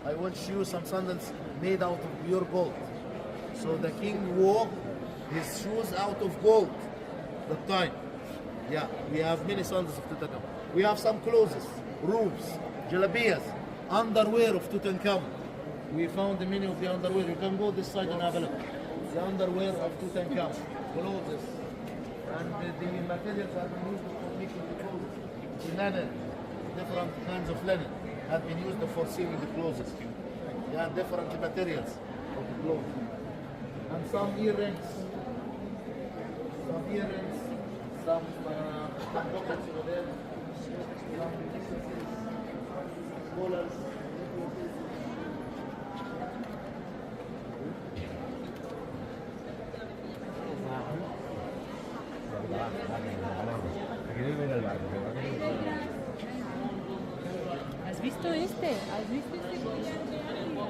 I will show you some sandals made out of pure gold. So the king wore his shoes out of gold that time. Yeah, we have many sandals of Tutankhamun. We have some clothes, robes, jalabiyas, underwear of Tutankhamun. We found many of the underwear. You can go this side and have a look. The underwear of Tutankhamun, clothes, and the materials have been used for making the clothes. The linen, different kinds of linen have been used for sewing the clothes. Yeah, different materials of the clothes. And some earrings, some pockets over there, some necklaces, collars. ¿Has visto este? ¿Has visto este collar de águila?